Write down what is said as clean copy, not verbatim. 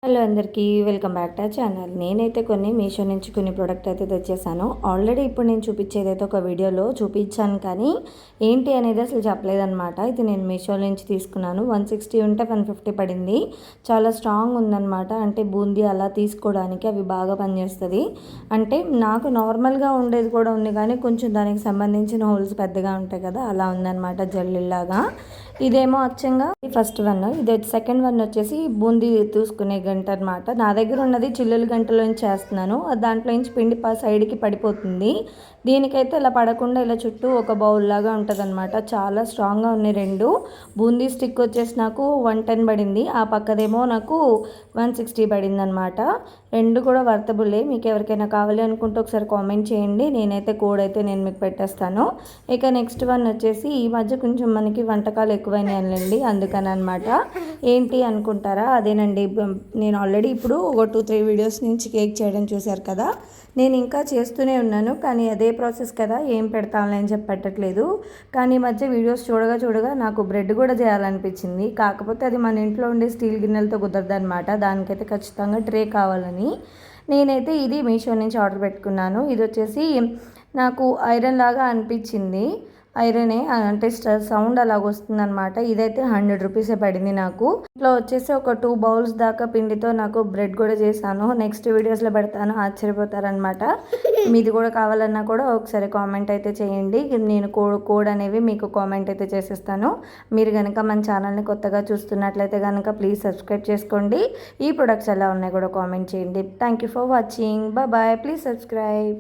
Hello అందరికీ welcome back to channel. నేనైతే మీషో నుంచి కొన్ని ప్రోడక్ట్ అయితే తెచ్చేసాను. ఆల్రెడీ ఇప్పుడు నేను చూపించేదైతే ఒక వీడియోలో చూపించాను, కానీ ఏంటి అనేది అసలు చెప్పలేదన్నమాట. ఇది నేను మీషో నుంచి తీసుకున్నాను. 160 ఉంటే 150 పడింది. చాలా స్ట్రాంగ్ ఉందన్నమాట. అంటే బూందీ అలా తీసుకోవడానికి అవి బాగా పనిచేస్తుంది. అంటే నాకు నార్మల్గా ఉండేది కూడా ఉంది, కానీ కొంచెం దానికి సంబంధించిన హోల్స్ పెద్దగా ఉంటాయి కదా, అలా ఉందన్నమాట, జల్లిలాగా. ఇదేమో అచ్చంగా ఫస్ట్ వన్. ఇది సెకండ్ వన్ వచ్చేసి బూందీ తీసుకునే గంట అనమాట. నా దగ్గర ఉన్నది చిల్లుల గంటలోంచి చేస్తున్నాను. దాంట్లో నుంచి పిండి సైడ్కి పడిపోతుంది. దీనికైతే ఇలా పడకుండా ఇలా చుట్టూ ఒక బౌల్ లాగా ఉంటుంది అనమాట. చాలా స్ట్రాంగ్గా ఉన్నాయి రెండు. బూందీ స్టిక్ వచ్చేసి నాకు 110 పడింది. ఆ పక్కదేమో నాకు 160 పడింది అనమాట. రెండు కూడా వర్తబుల్లే. మీకు ఎవరికైనా కావాలి అనుకుంటే ఒకసారి కామెంట్ చేయండి. నేనైతే కోడ్ అయితే నేను మీకు పెట్టేస్తాను. ఇక నెక్స్ట్ వన్ వచ్చేసి ఈ మధ్య కొంచెం మనకి వంటకాలు ఎక్కువైనాయండి, అందుకని అనమాట. ఏంటి అనుకుంటారా? అదేనండి, నేను ఆల్రెడీ ఇప్పుడు ఒక 2-3 వీడియోస్ నుంచి కేక్ చేయడం చూశారు కదా. నేను ఇంకా చేస్తూనే ఉన్నాను, కానీ అదే ప్రాసెస్ కదా, ఏం పెడతానులే అని చెప్పి పెట్టట్లేదు. కానీ ఈ మధ్య వీడియోస్ చూడగా నాకు బ్రెడ్ కూడా చేయాలనిపించింది. కాకపోతే అది మన ఇంట్లో ఉండే స్టీల్ గిన్నెలతో కుదరదనమాట. దానికైతే ఖచ్చితంగా ట్రే కావాలని నేనైతే ఇది మీషో నుంచి ఆర్డర్ పెట్టుకున్నాను. ఇది వచ్చేసి నాకు ఐరన్ లాగా అనిపించింది. ఐరనే అంటే సౌండ్ అలాగ వస్తుందన్నమాట. ఇదైతే 100 రూపీసే పడింది నాకు. ఇట్లా వచ్చేసి ఒక 2 బౌల్స్ దాకా పిండితో నాకు బ్రెడ్ కూడా చేశాను. నెక్స్ట్ వీడియోస్లో పెడతాను, ఆశ్చర్యపోతారనమాట. మీది కూడా కావాలన్నా కూడా ఒకసారి కామెంట్ అయితే చేయండి. నేను కోడ్ అనేవి మీకు కామెంట్ అయితే చేసేస్తాను. మీరు కనుక మన ఛానల్ని కొత్తగా చూస్తున్నట్లయితే కనుక ప్లీజ్ సబ్స్క్రైబ్ చేసుకోండి. ఈ ప్రొడక్ట్స్ ఎలా ఉన్నాయి కూడా కామెంట్ చేయండి. Thank you for watching. Bye. Please subscribe.